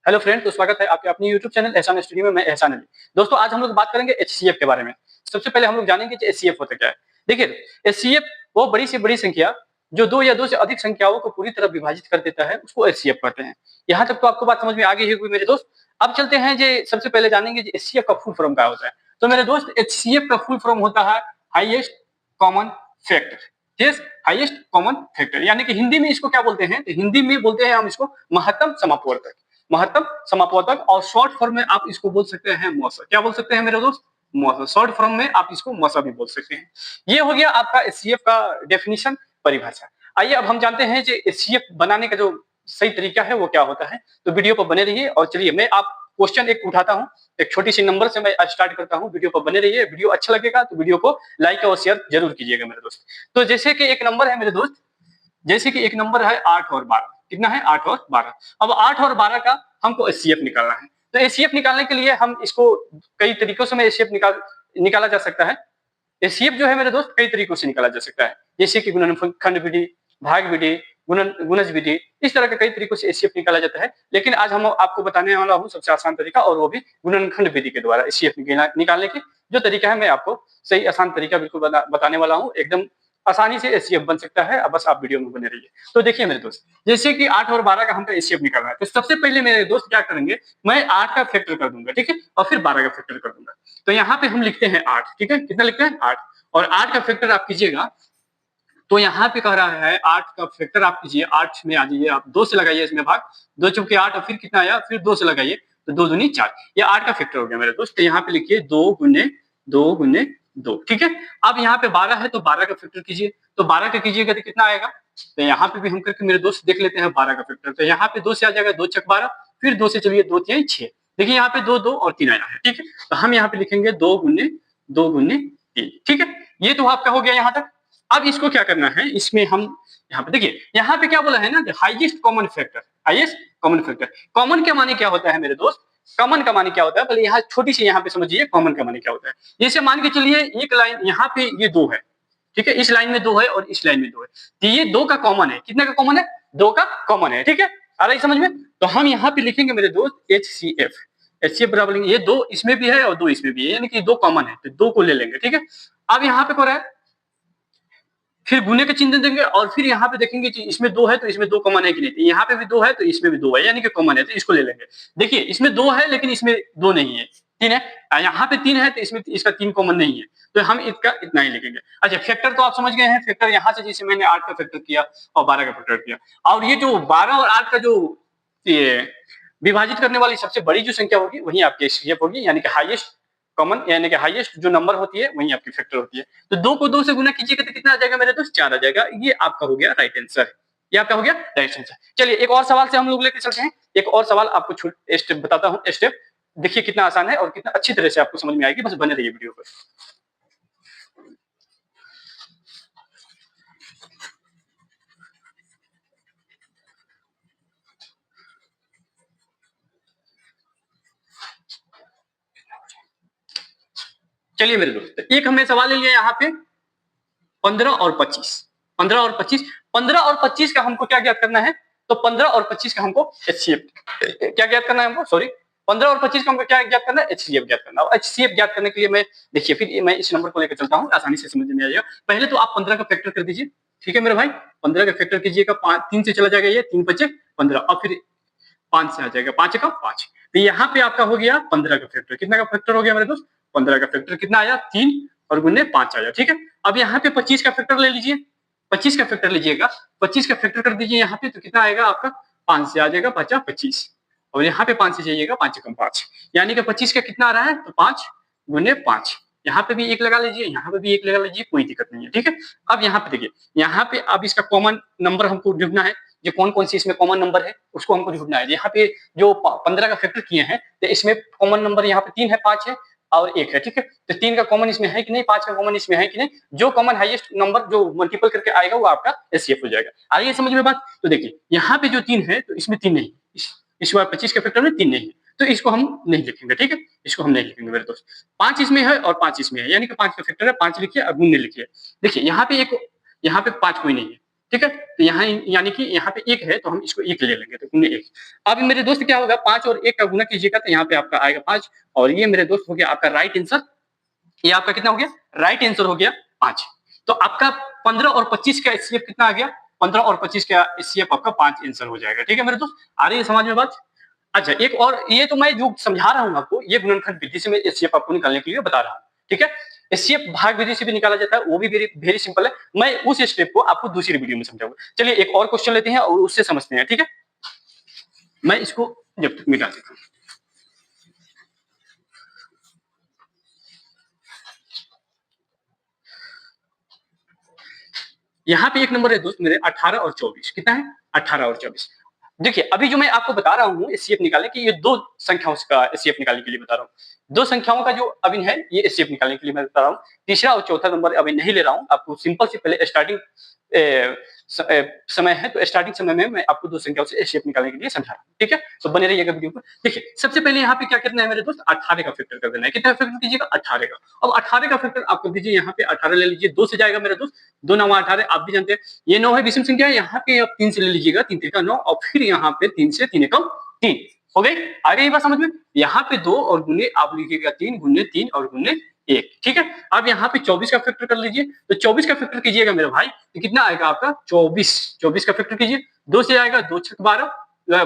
Hello friend, तो स्वागत है आपके अपने यूट्यूब चैनल एहसान स्टडी में। मैं एहसान अली। दोस्तों, आज हम लोग बात करेंगे एचसीएफ के बारे में। सबसे पहले हम लोग जानेंगे कि एचसीएफ होता क्या है। देखिए, एचसीएफ वो बड़ी से बड़ी संख्या जो दो या दो से अधिक संख्याओं को पूरी तरह विभाजित कर देता है, उसको एचसीएफ कहते हैं। यहाँ तक तो आपको बात समझ में आ गई होगी मेरे दोस्त। अब चलते हैं जे सबसे पहले जानेंगे एचसीएफ का फुल फॉर्म क्या होता है। तो मेरे दोस्त, एचसीएफ का फुल फॉर्म होता है highest common factor. Yes, highest common factor, यानी कि हिंदी में इसको क्या बोलते हैं, तो हिंदी में बोलते हैं हम इसको महत्तम समापवर्तक। महत्तम समापवर्तक, और शॉर्ट फॉर्म में आप इसको बोल सकते हैं मौसा। क्या बोल सकते हैं मेरे दोस्त? मौसा। शॉर्ट फॉर्म में आप इसको मौसा भी बोल सकते हैं। ये हो गया आपका एचसीएफ का डेफिनेशन, परिभाषा। आइए अब हम जानते हैं कि एचसीएफ बनाने का जो सही तरीका है वो क्या होता है। तो वीडियो पर बने रहिए, और चलिए मैं आप क्वेश्चन एक उठाता हूँ। एक छोटी सी नंबर से मैं स्टार्ट करता हूँ। वीडियो पर बने रहिए। वीडियो अच्छा लगेगा तो वीडियो को लाइक और शेयर जरूर कीजिएगा मेरे दोस्त। तो जैसे कि एक नंबर है मेरे दोस्त, जैसे कि एक नंबर है 8 और 12। कितना है? 8 और 12। अब 8 और 12 का हमको एचसीएफ निकालना है। तो एचसीएफ निकालने के लिए हम इसको कई तरीकों से एचसीएफ निकाला जा सकता है। एचसीएफ जो है मेरे दोस्त कई तरीकों से निकाला जा सकता है, जैसे कि गुणनखंड विधि, भाग विधि, गुणज विधि। इस तरह के कई तरीकों से एचसीएफ निकाला जाता है, लेकिन आज हम आपको बताने वाला हूँ सबसे आसान तरीका, और वो भी गुणनखंड विधि के द्वारा एचसीएफ निकालने की जो तरीका है, मैं आपको सही आसान तरीका बिल्कुल बताने वाला हूँ। एकदम आसानी से एचसीएफ बन सकता है। अब बस आप वीडियो में बने रहिए। तो देखिए मेरे दोस्त, जैसे कि 8 और 12 का हमको एचसीएफ निकालना है, तो सबसे पहले मेरे दोस्त क्या करेंगे, मैं 8 का फैक्टर कर दूंगा, ठीक है, और फिर 12 का फैक्टर कर दूंगा। तो यहाँ पे हम लिखते हैं 8, ठीक है, कितना लिखते हैं? 8। और 8 का फैक्टर आप कीजिएगा, तो यहाँ पे कह रहा है 8 का फैक्टर आप कीजिए। 8 में आ जाइए, आप 2 से लगाइए इसमें भाग, 2 चौके 8, और फिर कितना आया, फिर 2 से लगाइए, तो 2 दूनी 4। ये 8 का फैक्टर हो गया मेरे दोस्त। तो यहाँ पे लिखिए 2 गुने 2 गुने 2, ठीक है। अब यहाँ पे 12 है, तो 12 का फैक्टर कीजिए। तो 12 का कीजिएगा तो कितना आएगा? तो यहाँ पे भी हम करके मेरे दोस्त देख लेते हैं 12 का फैक्टर। तो यहाँ पे 2 से आ जाएगा, 2 चक 12, फिर 2 से चलिए 2 तिहाई 6। देखिए यहाँ पे 2 2 और 3 आया है, ठीक है। तो हम यहाँ पे लिखेंगे 2 गुने 2 गुने 3, ठीक है। ये तो आपका हो गया यहाँ तक। अब इसको क्या करना है, इसमें हम यहाँ पे देखिए, यहाँ पे क्या बोला है ना, highest common factor. Highest common factor, common के माने क्या होता है मेरे दोस्त? कॉमन का माने क्या होता है, पहले यहाँ छोटी सी यहाँ पे समझिए कॉमन का माने क्या होता है। जैसे मान के चलिए एक लाइन यहाँ पे ये 2 है, ठीक है, इस लाइन में 2 है और इस लाइन में 2 है, तो ये 2 का कॉमन है। कितने का कॉमन है? 2 का कॉमन है, ठीक है। आ रहा है समझ में? तो हम यहाँ पे लिखेंगे मेरे दोस्त एचसीएफ। एचसीएफ बराबर ये 2 इसमें भी है और 2 इसमें भी है, यानी कि 2 कॉमन है, तो 2 को ले लेंगे, ठीक है। अब यहाँ पे क्या है, फिर गुने का चिन्ह देंगे, और फिर यहाँ पे देखेंगे कि इसमें 2 है तो इसमें 2 कॉमन है कि नहीं, तो यहाँ पे भी 2 है तो इसमें भी 2 है, यानी कि कॉमन है, तो इसको ले लेंगे। देखिए इसमें 2 है लेकिन इसमें 2 नहीं है, 3 है। यहाँ पे 3 है तो इसमें इसका 3 कॉमन नहीं है, तो हम इसका इतना ही लिखेंगे। अच्छा, फैक्टर तो आप समझ गए हैं। फैक्टर यहाँ से जैसे मैंने 8 का फैक्टर किया और 12 का फैक्टर किया, और ये जो 12 और 8 का जो ये विभाजित करने वाली सबसे बड़ी जो संख्या होगी वही आपकी एचसीएफ होगी, यानी कि हाईएस्ट कॉमन, यानी कि हाईएस्ट जो नंबर होती है वही आपकी फैक्टर होती है। तो 2 को 2 से गुना कीजिएगा तो कितना आ जाएगा मेरे दोस्त? 4 आ जाएगा। ये आपका हो गया राइट आंसर। ये आपका हो गया राइट आंसर। चलिए एक और सवाल से हम लोग लेकर चलते हैं। एक और सवाल आपको स्टेप बताता हूँ, स्टेप देखिए कितना आसान है और कितना अच्छी तरह से आपको समझ में आएगी। बस बने रहिए वीडियो पर। चलिए मेरे दोस्त, एक हमने सवाल ले लिया यहाँ पे 15 और 25। 15 और 25, 15 और 25 का हमको क्या ज्ञात करना है? तो 15 और 25 का हमको एचसीएफ क्या ज्ञात करना है हमको, सॉरी, 15 और 25 का हमको क्या ज्ञात करना है? एचसीएफ ज्ञात करना है। एचसीएफ ज्ञात करने के लिए मैं देखिए फिर मैं इस नंबर को लेकर चलता हूँ, आसानी से समझ में आ जाएगा। पहले तो आप 15 का फैक्टर कर दीजिए, ठीक है मेरे भाई। 15 का फैक्टर कीजिएगा, 3 से चला जाएगा, ये 3 बचे 15, और फिर 5 से आ जाएगा, 5 का 5। तो यहाँ पे आपका हो गया 15 का फैक्टर। कितना का फैक्टर हो गया मेरे दोस्त? 15 का फैक्टर कितना आया? 3 और गुने 5 आया, ठीक है। अब यहाँ पे 25 का फैक्टर ले लीजिए। 25 का फैक्टर लीजिएगा, 25 का फैक्टर कर दीजिए यहाँ पे, तो कितना आएगा आपका? 5 से आ जाएगा 5 25, और यहाँ पे 5 से जाइएगा, 5 कम 5, यानी कि 25 का कितना आ रहा है? तो 5 गुने 5। यहाँ पे भी एक लगा लीजिए, यहाँ पे भी एक लगा लीजिए, कोई दिक्कत नहीं है, ठीक है। अब यहाँ पे देखिए, यहाँ पे अब इसका कॉमन नंबर हमको ढूंढना है। जो कौन कौन सी इसमें कॉमन नंबर है उसको हमको ढूंढना है। यहाँ पे जो 15 का फैक्टर किए हैं, तो इसमें कॉमन नंबर यहाँ पे 3 है, 5 है और 1 है, ठीक है। तो 3 का कॉमन इसमें है कि नहीं, 5 का कॉमन इसमें है कि नहीं? जो कॉमन हाईएस्ट नंबर जो मल्टीपल करके आएगा वो आपका एचसीएफ हो जाएगा। आइए समझ में बात। तो देखिए यहाँ पे जो 3 है तो इसमें 3 नहीं, इस बार 25 के फैक्टर में 3 नहीं है, तो इसको हम नहीं लिखेंगे, ठीक है। इसको हम नहीं लिखेंगे मेरे दोस्त। 5 इसमें है और 5 इसमें है, यानी कि 5 का फैक्टर है, 5 लिखिए और गुणने लिखिए। देखिए यहाँ पे 5 कोई नहीं है, ठीक है, तो यहाँ यानी कि यहाँ पे 1 है तो हम इसको 1 ले लेंगे, तो गुने 1। अब मेरे दोस्त क्या होगा, 5 और 1 का गुना कीजिएगा तो यहाँ पे आपका आएगा 5, और ये मेरे दोस्त हो गया आपका राइट आंसर। ये आपका कितना हो गया, राइट आंसर हो गया 5। तो आपका 15 और 25 का एचसीएफ कितना आ गया, 15 और 25 का एचसीएफ आपका 5 आंसर हो जाएगा। ठीक है मेरे दोस्त, आ रही है समझ में बात? अच्छा, एक और, ये तो मैं जो समझा रहा हूँ आपको, ये गुणनखंड विधि से मैं एचसीएफ आपको निकालने के लिए बता रहा हूँ। ठीक है, एचसीएफ भाग विधि से भी निकाला जाता है, वो भी वेरी वेरी सिंपल है। मैं उस स्टेप को आपको दूसरी वीडियो में समझाऊंगा। चलिए एक और क्वेश्चन लेते हैं और उससे समझते हैं। ठीक है, मैं इसको जब तक मिटा देता हूँ। यहाँ पे एक नंबर है दोस्त मेरे, 18 और 24। कितना है, 18 और 24। देखिए अभी जो मैं आपको बता रहा हूँ एचसीएफ निकालने की, ये दो संख्याओं का एचसीएफ निकालने के लिए बता रहा हूँ। दो संख्याओं का जो अभिन्न है ये एचसीएफ निकालने के लिए मैं बता रहा हूँ। तीसरा और चौथा नंबर अभी नहीं ले रहा हूँ, आपको सिंपल से पहले स्टार्टिंग समय है, तो स्टार्टिंग समय में मैं आपको दो संख्याओं से एचसीएफ निकालने के लिए समझा रहा हूँ। ठीक है, तो बने रहिएगा वीडियो पर। देखिए सबसे पहले यहाँ पे क्या करना है मेरे दोस्त, 18 का फैक्टर कर देना है। कितना फैक्टर कीजिएगा, 18 का। अब 18 का फैक्टर आप कर दीजिए, यहाँ पे 18 ले लीजिए, 2 से जाएगा मेरे दोस्त, 2 9 18, आप भी जानते हैं ये 9 है, विषम संख्या है। यहाँ पे आप 3 से ले लीजिएगा, 3 3 का 9, और फिर यहाँ पे 3 से 3 एकम 3 हो गई। आ गई बात समझ में? यहाँ पे 2 और गुने आप लिखिएगा 3 गुने 3 और गुने 1। ठीक है, अब यहाँ पे 24 का फैक्टर कर लीजिए, तो 24 का फैक्टर कीजिएगा मेरे भाई, तो कितना आएगा आपका 24। 24 का फैक्टर कीजिए, 2 से आएगा 2 छक 12,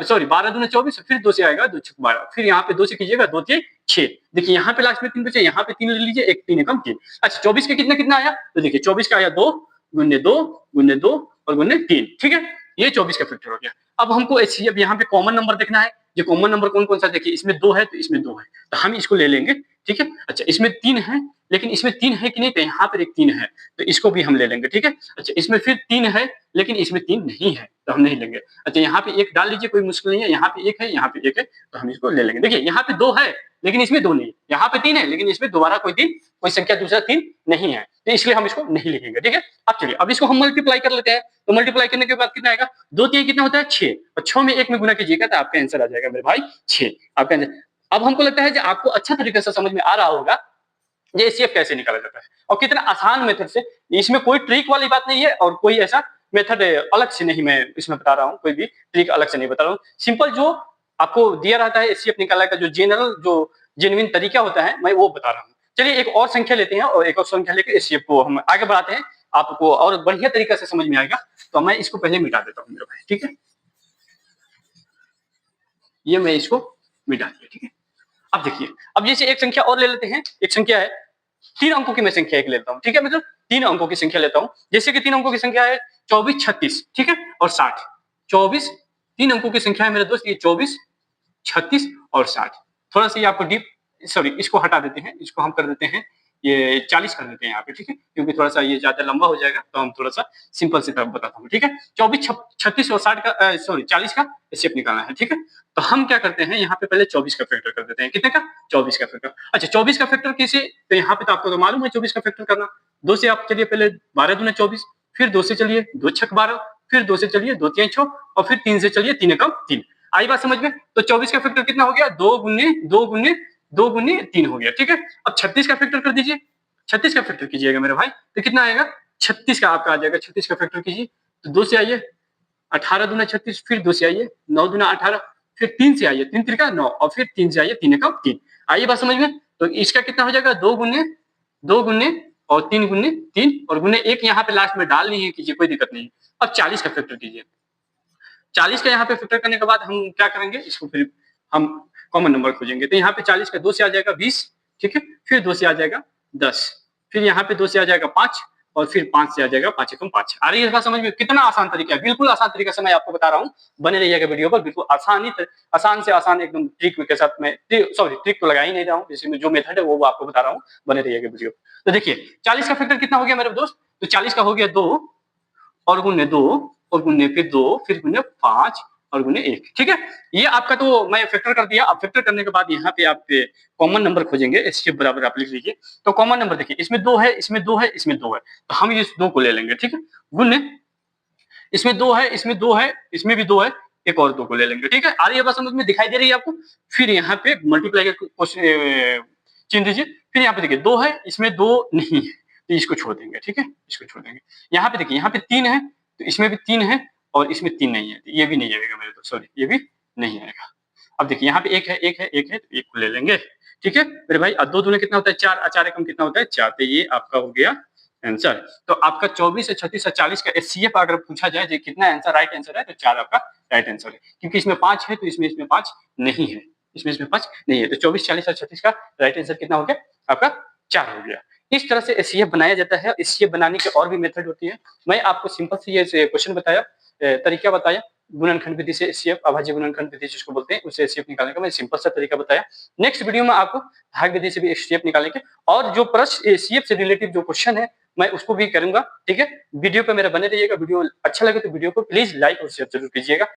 सॉरी 12 दूने 24, फिर 2 से आएगा 2 छक 12, फिर यहाँ पे 2 से कीजिएगा 2 3 6। देखिए यहाँ पे लास्ट में 3 बचे, यहाँ पे 3 ले लीजिए, 1 3 एकम 3। अच्छा 24 के कितना कितना आया, तो देखिए 24 का आया 2 गुने 2 गुने 2 और गुने 3। ठीक है, ये 24 का फैक्टर हो गया। अब हमको अब यहाँ पे कॉमन नंबर देखना है। ये कॉमन नंबर कौन कौन सा, देखिए इसमें 2 है तो इसमें 2 है, तो हम इसको ले लेंगे। ठीक है, अच्छा इसमें 3 है, लेकिन इसमें 3 है कि नहीं, तो यहाँ पर एक 3 है, तो इसको भी हम ले लेंगे। ठीक है, अच्छा इसमें फिर 3 है, लेकिन इसमें 3 नहीं है, तो हम नहीं लेंगे। अच्छा यहाँ पे 1 डाल लीजिए, कोई मुश्किल नहीं है, यहाँ पे 1 है, यहाँ पे 1 है, तो हम इसको ले लेंगे। देखिए यहाँ पे 2 है, लेकिन इसमें 2 नहीं, यहाँ पे 3 है, लेकिन इसमें दोबारा कोई संख्या दूसरा 3 नहीं है, तो इसलिए हम इसको नहीं लिखेंगे। ठीक है, अब चलिए अब इसको हम मल्टीप्लाई कर लेते हैं। तो मल्टीप्लाई करने के बाद कितना आएगा, 2 3 कितना होता है 6, और 6 में 1 में गुना कीजिएगा तो आपका आंसर आ जाएगा मेरे भाई 6। आपका आंसर, अब हमको लगता है कि आपको अच्छा तरीके से समझ में आ रहा होगा ये एचसीएफ कैसे निकाला जाता है और कितना आसान मेथड से। इसमें कोई ट्रिक वाली बात नहीं है और कोई ऐसा मेथड अलग से नहीं मैं इसमें बता रहा हूँ, कोई भी ट्रिक अलग से नहीं बता रहा हूँ। सिंपल जो आपको दिया रहता है एचसीएफ निकालने का जो जनरल जो जेन्युइन तरीका होता है, मैं वो बता रहा हूँ। चलिए एक और संख्या लेते हैं और एक और संख्या लेकर एचसीएफ को हम आगे बढ़ाते हैं, आपको और बढ़िया तरीका से समझ में आएगा। तो मैं इसको पहले मिटा देता हूँ मेरे भाई। ठीक है, ये मैं इसको मिटा दिया। ठीक है, अब देखिए, अब जैसे एक संख्या और ले लेते हैं। एक संख्या है 3 अंकों की, मैं संख्या एक लेता हूँ। ठीक है, मतलब 3 अंकों की संख्या लेता हूँ। जैसे कि 3 अंकों की संख्या है 24 36, ठीक है, और 60। 24 3 अंकों की संख्या है मेरे दोस्त, ये 24 36 और 60। थोड़ा सा ये आपको डीप, सॉरी इसको हटा देते हैं, इसको हम कर देते हैं ये 40 कर देते हैं यहाँ पे। ठीक है, क्योंकि थोड़ा सा ये ज्यादा लंबा हो जाएगा, तो हम थोड़ा सा सिंपल से बताता हूँ। ठीक है, 24 36 और 60 का, सॉरी 40 का शेप निकालना है। ठीक है, तो हम क्या करते हैं, यहाँ पे पहले 24 का फैक्टर कर देते हैं। कितने का, 24 का फैक्टर। अच्छा 24 का फैक्टर कैसे, तो यहाँ पे तो आपको तो मालूम है 24 का फैक्टर करना। 2 से आप चलिए पहले 12 दूने 24, फिर 2 से चलिए 2 छक 12, फिर 2 से चलिए 2 3 6, और फिर 3 से चलिए 3 एकम 3। आई बात समझ में? तो 24 का फैक्टर कितना हो गया, 2 गुने 2 गुने 2 गुने 3 हो गया। ठीक है, अब 36 का फैक्टर कर दीजिए। 36 का फैक्टर कीजिएगा मेरे भाई, तो कितना आएगा, 36 का आपका आ जाएगा। 36 का फैक्टर कीजिए, तो 2 से आइए 18 दूना 36, फिर 2 से आइए 9 दूना 18, फिर 3 से आइए 3 3 9, और फिर 3 से आइए 3 एकम 3। आइए बात समझ में? तो इसका कितना हो जाएगा, 2 गुने और 3 गुने 3 और गुने 1 यहाँ पे लास्ट में डाल नहीं है, कीजिए कोई दिक्कत नहीं। अब 40 का फैक्टर कीजिए। 40 का यहाँ पे फैक्टर करने के बाद हम क्या करेंगे, इसको फिर हम कॉमन नंबर खोजेंगे। तो यहाँ पे 40 का 2 से आ जाएगा 20, ठीक है, फिर 2 से आ जाएगा 10, फिर यहाँ पे 2 से आ जाएगा 5, और फिर 5 से आ जाएगा 5 एकम 5। आ रही है बात समझ में? कितना आसान तरीका है, बिल्कुल आसान तरीका से मैं आपको बता रहा हूँ। बने रहिएगा वीडियो पर, बिल्कुल आसान से आसान एकदम ट्रिक के साथ मैं, सॉरी ट्रिक तो लगा ही नहीं रहा हूँ, जैसे जो मेथड है वो आपको बता रहा हूँ। बने रहिएगा वीडियो। तो देखिए 40 का फैक्टर कितना हो गया मेरे दोस्त, तो 40 का हो गया 2 और गुने 2 और गुने फिर 2 फिर गुने 5 और गुने 1। ठीक है, ये आपका तो मैं फैक्टर कर दिया। अब फैक्टर करने के बाद यहाँ पे आप कॉमन नंबर खोजेंगे, इसके बराबर आप लिख लीजिए। तो कॉमन नंबर देखिए, इसमें 2 है, इसमें 2 है, इसमें 2 है, तो हम इस 2 को ले लेंगे। ठीक है, गुने इसमें 2 है, इसमें 2 है, इसमें भी 2 है, एक और 2 को ले लेंगे। ठीक है, आ रही है बात समझ में? दिखाई दे रही है आपको? फिर यहाँ पे मल्टीप्लाई का क्वेश्चन चिन्ह दीजिए। फिर यहाँ पे देखिए 2 है, इसमें 2 नहीं है, तो इसको छोड़ देंगे। ठीक है, इसको छोड़ देंगे। यहाँ पे देखिए, यहाँ पे 3 है, तो इसमें भी 3 है और इसमें 3 नहीं है, तो ये भी नहीं आएगा मेरे दोस्त, सॉरी ये भी नहीं आएगा। अब देखिए यहाँ पे 1 है, 1 है, 1 है, तो 1 को ले लेंगे, ठीक है मेरे भाई। 2 दूनी कितना होता है 4, 4 एकम कितना होता है 4, तो ये आपका हो गया आंसर। तो आपका 24 से 36 से 40 का एचसीएफ अगर पूछा जाए कि कितना आंसर राइट आंसर है, तो 4 आपका राइट आंसर है, क्योंकि इसमें 5 है तो इसमें 5 नहीं है, इसमें 5 नहीं है, तो 24, 40 और 36 का राइट आंसर कितना हो गया आपका 4 हो गया। इस तरह से एचसीएफ बनाया जाता है। एचसीएफ बनाने के और भी मेथड होती है। मैं आपको सिंपल से ये क्वेश्चन बताया, तरीका बताया, गुणनखंड विधि से एचसीएफ, अभाज्य गुणनखंड विधि जिसको बोलते हैं, उससे एचसीएफ निकालने का मैं सिंपल सा तरीका बताया। नेक्स्ट वीडियो में आपको भाग विधि से भी एचसीएफ निकालने के और जो प्रश्न एचसीएफ से रिलेटेड जो क्वेश्चन है मैं उसको भी करूंगा, ठीक है। वीडियो पे मेरा बने रहिएगा। वीडियो अच्छा लगे तो वीडियो को प्लीज लाइक और शेयर जरूर कीजिएगा।